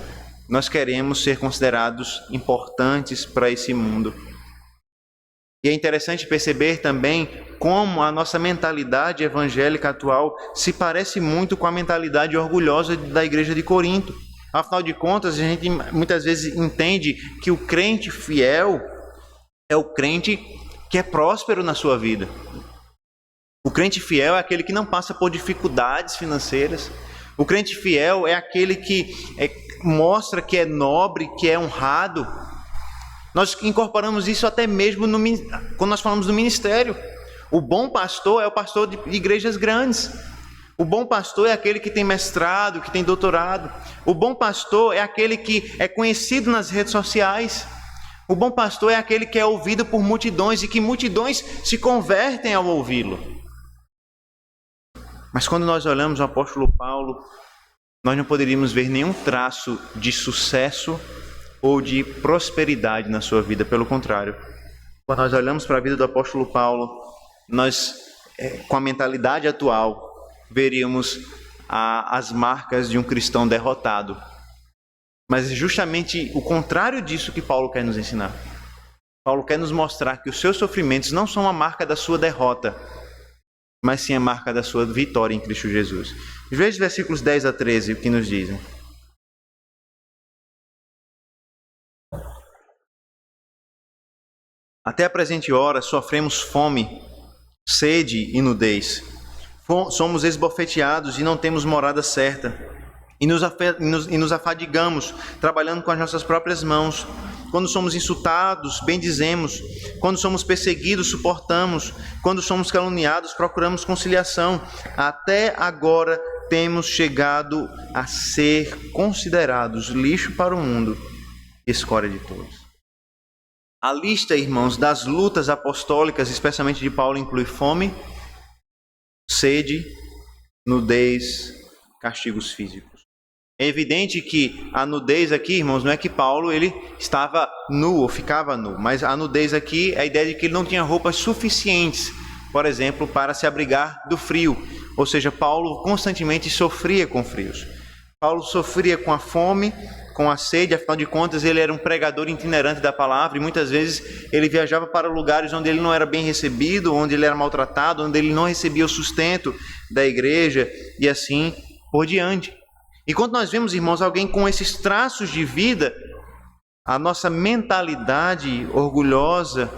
nós queremos ser considerados importantes para esse mundo. E é interessante perceber também como a nossa mentalidade evangélica atual se parece muito com a mentalidade orgulhosa da igreja de Corinto. Afinal de contas, a gente muitas vezes entende que o crente fiel é o crente que é próspero na sua vida. O crente fiel é aquele que não passa por dificuldades financeiras. O crente fiel é aquele que mostra que é nobre, que é honrado. Nós incorporamos isso até mesmo quando nós falamos do ministério. O bom pastor é o pastor de igrejas grandes. O bom pastor é aquele que tem mestrado, que tem doutorado. O bom pastor é aquele que é conhecido nas redes sociais. O bom pastor é aquele que é ouvido por multidões e que multidões se convertem ao ouvi-lo. Mas quando nós olhamos o apóstolo Paulo, nós não poderíamos ver nenhum traço de sucesso ou de prosperidade na sua vida. Pelo contrário, quando nós olhamos para a vida do apóstolo Paulo, nós, com a mentalidade atual, veríamos as marcas de um cristão derrotado. Mas é justamente o contrário disso que Paulo quer nos ensinar. Paulo quer nos mostrar que os seus sofrimentos não são a marca da sua derrota, mas sim a marca da sua vitória em Cristo Jesus. Veja os versículos 10 a 13, o que nos dizem. Até a presente hora sofremos fome, sede e nudez. Somos esbofeteados e não temos morada certa. E nos afadigamos, trabalhando com as nossas próprias mãos. Quando somos insultados, bendizemos. Quando somos perseguidos, suportamos. Quando somos caluniados, procuramos conciliação. Até agora temos chegado a ser considerados lixo para o mundo, escória de todos. A lista, irmãos, das lutas apostólicas, especialmente de Paulo, inclui fome, sede, nudez, castigos físicos. É evidente que a nudez aqui, irmãos, não é que Paulo ele estava nu ou ficava nu, mas a nudez aqui é a ideia de que ele não tinha roupas suficientes, por exemplo, para se abrigar do frio. Ou seja, Paulo constantemente sofria com frios. Paulo sofria com a fome, com a sede, afinal de contas ele era um pregador itinerante da palavra e muitas vezes ele viajava para lugares onde ele não era bem recebido, onde ele era maltratado, onde ele não recebia o sustento da igreja e assim por diante. E quando nós vemos, irmãos, alguém com esses traços de vida, a nossa mentalidade orgulhosa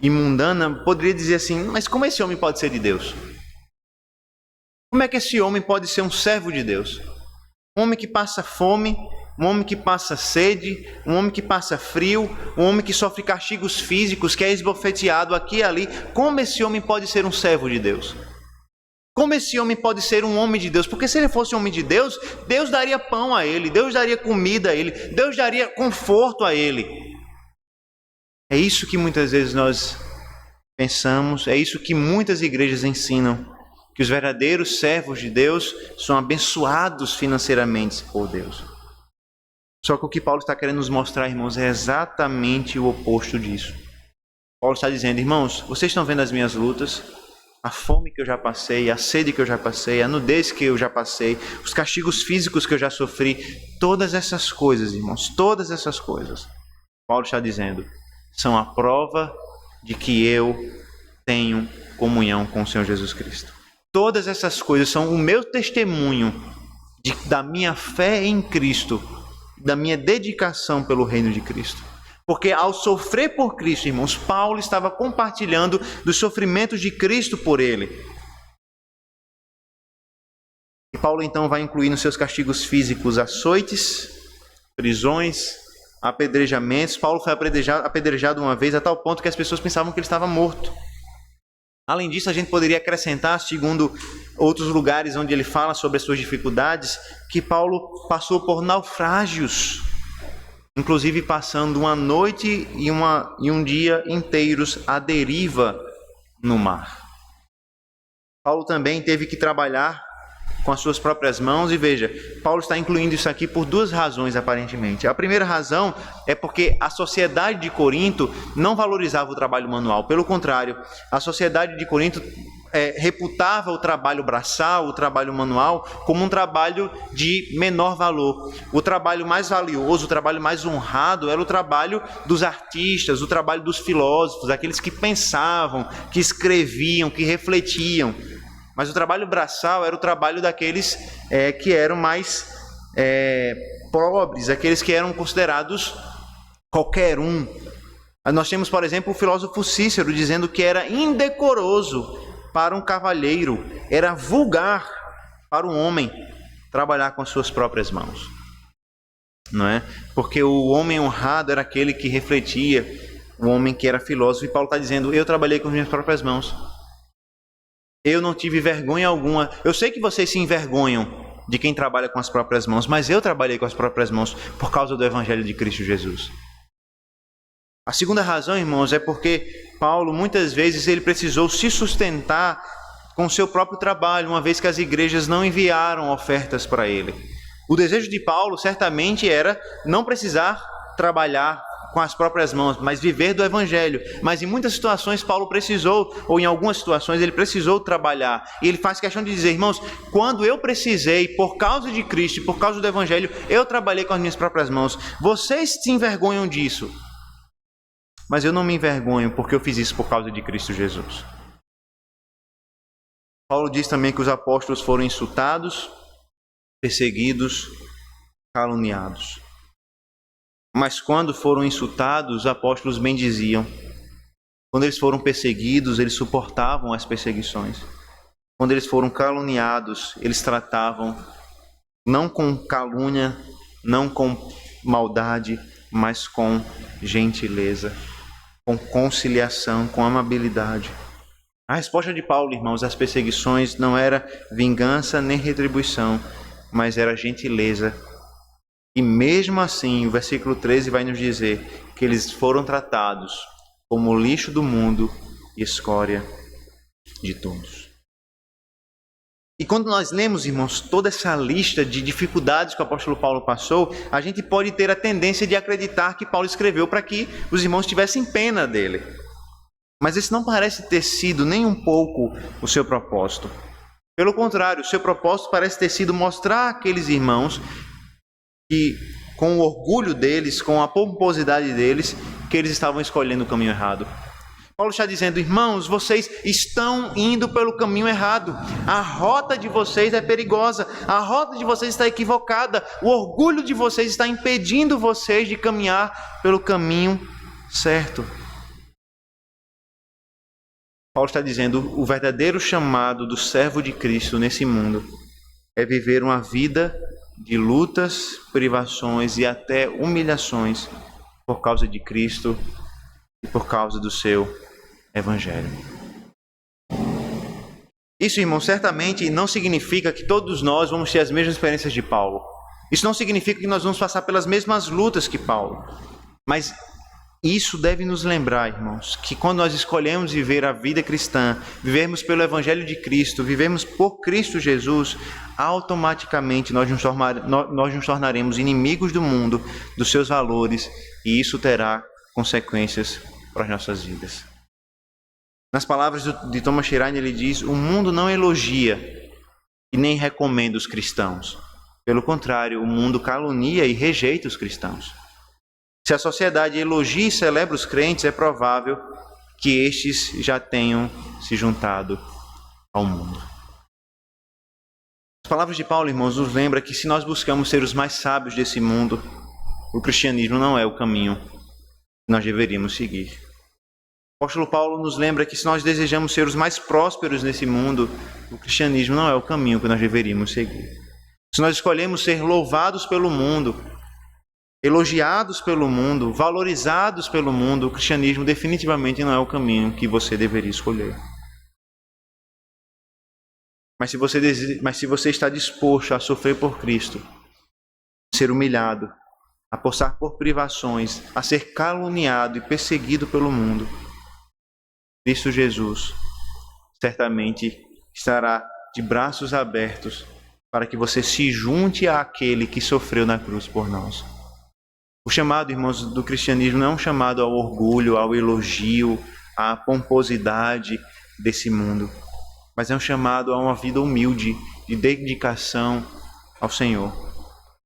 e mundana poderia dizer assim: mas como esse homem pode ser de Deus? Como é que esse homem pode ser um servo de Deus? Um homem que passa fome, um homem que passa sede, um homem que passa frio, um homem que sofre castigos físicos, que é esbofeteado aqui e ali. Como esse homem pode ser um servo de Deus? Como esse homem pode ser um homem de Deus? Porque se ele fosse um homem de Deus, Deus daria pão a ele, Deus daria comida a ele, Deus daria conforto a ele. É isso que muitas vezes nós pensamos, é isso que muitas igrejas ensinam, que os verdadeiros servos de Deus são abençoados financeiramente por Deus. Só que o que Paulo está querendo nos mostrar, irmãos, é exatamente o oposto disso. Paulo está dizendo: irmãos, vocês estão vendo as minhas lutas, a fome que eu já passei, a sede que eu já passei, a nudez que eu já passei, os castigos físicos que eu já sofri, todas essas coisas, irmãos, todas essas coisas, Paulo está dizendo, são a prova de que eu tenho comunhão com o Senhor Jesus Cristo. Todas essas coisas são o meu testemunho da minha fé em Cristo, da minha dedicação pelo reino de Cristo. Porque ao sofrer por Cristo, irmãos, Paulo estava compartilhando dos sofrimentos de Cristo por ele. E Paulo então vai incluir nos seus castigos físicos açoites, prisões, apedrejamentos. Paulo foi apedrejado uma vez a tal ponto que as pessoas pensavam que ele estava morto. Além disso, a gente poderia acrescentar, segundo outros lugares onde ele fala sobre as suas dificuldades, que Paulo passou por naufrágios, inclusive passando uma noite e um dia inteiros à deriva no mar. Paulo também teve que trabalhar com as suas próprias mãos, e veja, Paulo está incluindo isso aqui por duas razões, aparentemente. A primeira razão é porque a sociedade de Corinto não valorizava o trabalho manual. Pelo contrário, a sociedade de Corinto reputava o trabalho braçal, o trabalho manual, como um trabalho de menor valor. O trabalho mais valioso, o trabalho mais honrado era o trabalho dos artistas, o trabalho dos filósofos, aqueles que pensavam, que escreviam, que refletiam. Mas o trabalho braçal era o trabalho daqueles que eram mais pobres, aqueles que eram considerados qualquer um. Nós temos, por exemplo, o filósofo Cícero dizendo que era indecoroso para um cavalheiro, era vulgar para um homem trabalhar com as suas próprias mãos. Não é? Porque o homem honrado era aquele que refletia, o homem que era filósofo. E Paulo está dizendo: eu trabalhei com as minhas próprias mãos. Eu não tive vergonha alguma. Eu sei que vocês se envergonham de quem trabalha com as próprias mãos, mas eu trabalhei com as próprias mãos por causa do Evangelho de Cristo Jesus. A segunda razão, irmãos, é porque Paulo, muitas vezes, ele precisou se sustentar com o seu próprio trabalho, uma vez que as igrejas não enviaram ofertas para ele. O desejo de Paulo, certamente, era não precisar trabalhar com as próprias mãos, mas viver do Evangelho. Mas em muitas situações Paulo precisou, ou em algumas situações ele precisou trabalhar. E ele faz questão de dizer: irmãos, quando eu precisei, por causa de Cristo e por causa do Evangelho, eu trabalhei com as minhas próprias mãos. Vocês se envergonham disso, mas eu não me envergonho, porque eu fiz isso por causa de Cristo Jesus. Paulo diz também que os apóstolos foram insultados, perseguidos, caluniados. Mas quando foram insultados, os apóstolos bendiziam. Quando eles foram perseguidos, eles suportavam as perseguições. Quando eles foram caluniados, eles tratavam não com calúnia, não com maldade, mas com gentileza, com conciliação, com amabilidade. A resposta de Paulo, irmãos, às perseguições não era vingança nem retribuição, mas era gentileza. E mesmo assim, o versículo 13 vai nos dizer que eles foram tratados como lixo do mundo e escória de todos. E quando nós lemos, irmãos, toda essa lista de dificuldades que o apóstolo Paulo passou, a gente pode ter a tendência de acreditar que Paulo escreveu para que os irmãos tivessem pena dele. Mas esse não parece ter sido nem um pouco o seu propósito. Pelo contrário, o seu propósito parece ter sido mostrar àqueles irmãos que, com o orgulho deles, com a pomposidade deles, que eles estavam escolhendo o caminho errado. Paulo está dizendo: irmãos, vocês estão indo pelo caminho errado. A rota de vocês é perigosa. A rota de vocês está equivocada. O orgulho de vocês está impedindo vocês de caminhar pelo caminho certo. Paulo está dizendo, o verdadeiro chamado do servo de Cristo nesse mundo é viver uma vida de lutas, privações e até humilhações por causa de Cristo e por causa do seu Evangelho. Isso, irmão, certamente não significa que todos nós vamos ter as mesmas experiências de Paulo. Isso não significa que nós vamos passar pelas mesmas lutas que Paulo. Mas isso deve nos lembrar, irmãos, que quando nós escolhemos viver a vida cristã, vivermos pelo Evangelho de Cristo, vivemos por Cristo Jesus, automaticamente nós nos tornaremos inimigos do mundo, dos seus valores, e isso terá consequências para as nossas vidas. Nas palavras de Thomas Schreiner, ele diz, o mundo não elogia e nem recomenda os cristãos. Pelo contrário, o mundo calunia e rejeita os cristãos. Se a sociedade elogia e celebra os crentes, é provável que estes já tenham se juntado ao mundo. As palavras de Paulo, irmãos, nos lembram que se nós buscamos ser os mais sábios desse mundo, o cristianismo não é o caminho que nós deveríamos seguir. O apóstolo Paulo nos lembra que se nós desejamos ser os mais prósperos nesse mundo, o cristianismo não é o caminho que nós deveríamos seguir. Se nós escolhemos ser louvados pelo mundo, elogiados pelo mundo, valorizados pelo mundo, o cristianismo definitivamente não é o caminho que você deveria escolher. Mas se você está disposto a sofrer por Cristo, a ser humilhado, a passar por privações, a ser caluniado e perseguido pelo mundo, Cristo Jesus certamente estará de braços abertos para que você se junte àquele que sofreu na cruz por nós. O chamado, irmãos, do cristianismo não é um chamado ao orgulho, ao elogio, à pomposidade desse mundo, mas é um chamado a uma vida humilde, de dedicação ao Senhor,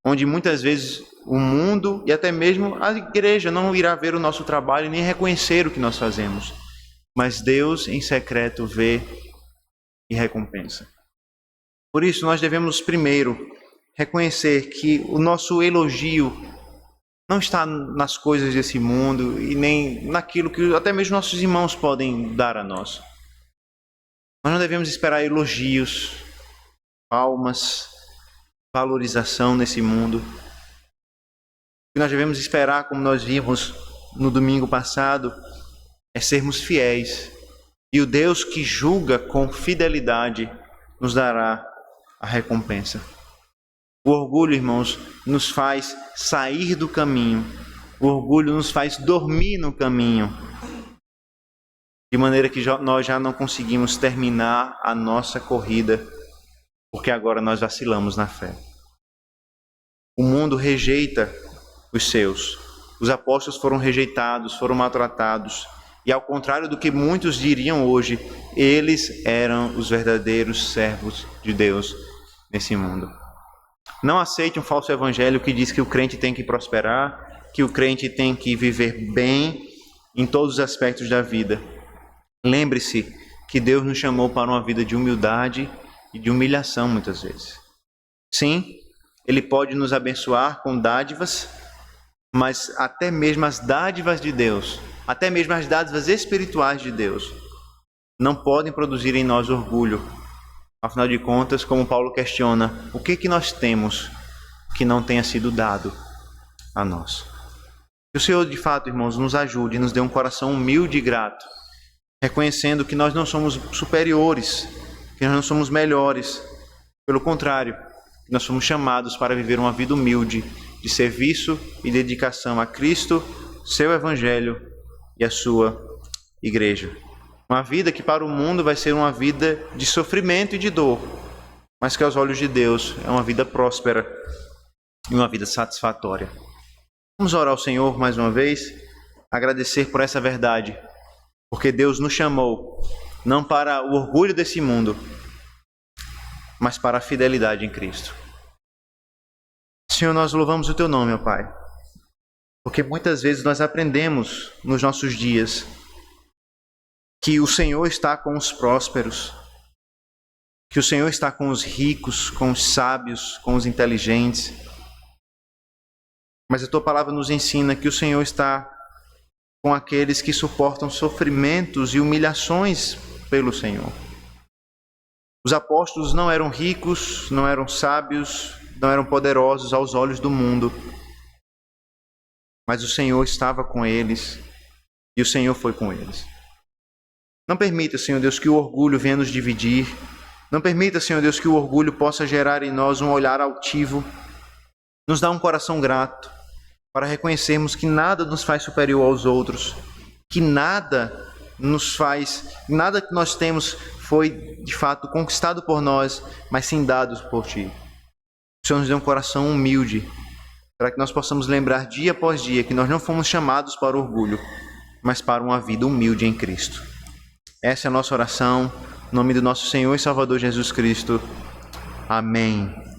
onde muitas vezes o mundo e até mesmo a igreja não irá ver o nosso trabalho nem reconhecer o que nós fazemos, mas Deus em secreto vê e recompensa. Por isso nós devemos primeiro reconhecer que o nosso elogio não está nas coisas desse mundo e nem naquilo que até mesmo nossos irmãos podem dar a nós. Nós não devemos esperar elogios, palmas, valorização nesse mundo. O que nós devemos esperar, como nós vimos no domingo passado, é sermos fiéis. E o Deus que julga com fidelidade nos dará a recompensa. O orgulho, irmãos, nos faz sair do caminho. O orgulho nos faz dormir no caminho. De maneira que nós já não conseguimos terminar a nossa corrida, porque agora nós vacilamos na fé. O mundo rejeita os seus. Os apóstolos foram rejeitados, foram maltratados. E ao contrário do que muitos diriam hoje, eles eram os verdadeiros servos de Deus nesse mundo. Não aceite um falso evangelho que diz que o crente tem que prosperar, que o crente tem que viver bem em todos os aspectos da vida. Lembre-se que Deus nos chamou para uma vida de humildade e de humilhação muitas vezes. Sim, Ele pode nos abençoar com dádivas, mas até mesmo as dádivas de Deus, até mesmo as dádivas espirituais de Deus, não podem produzir em nós orgulho. Afinal de contas, como Paulo questiona, o que nós temos que não tenha sido dado a nós? Que o Senhor, de fato, irmãos, nos ajude e nos dê um coração humilde e grato, reconhecendo que nós não somos superiores, que nós não somos melhores. Pelo contrário, nós somos chamados para viver uma vida humilde, de serviço e dedicação a Cristo, seu Evangelho e a sua igreja. Uma vida que para o mundo vai ser uma vida de sofrimento e de dor, mas que aos olhos de Deus é uma vida próspera e uma vida satisfatória. Vamos orar ao Senhor mais uma vez, agradecer por essa verdade, porque Deus nos chamou não para o orgulho desse mundo, mas para a fidelidade em Cristo. Senhor, nós louvamos o Teu nome, ó Pai, porque muitas vezes nós aprendemos nos nossos dias que o Senhor está com os prósperos, que o Senhor está com os ricos, com os sábios, com os inteligentes. Mas a Tua palavra nos ensina que o Senhor está com aqueles que suportam sofrimentos e humilhações pelo Senhor. Os apóstolos não eram ricos, não eram sábios, não eram poderosos aos olhos do mundo, mas o Senhor estava com eles e o Senhor foi com eles. Não permita, Senhor Deus, que o orgulho venha nos dividir. Não permita, Senhor Deus, que o orgulho possa gerar em nós um olhar altivo. Nos dá um coração grato para reconhecermos que nada nos faz superior aos outros, que nada que nós temos foi de fato conquistado por nós, mas sim dado por Ti. O Senhor nos dê um coração humilde, para que nós possamos lembrar dia após dia que nós não fomos chamados para o orgulho, mas para uma vida humilde em Cristo. Essa é a nossa oração, em nome do nosso Senhor e Salvador Jesus Cristo. Amém.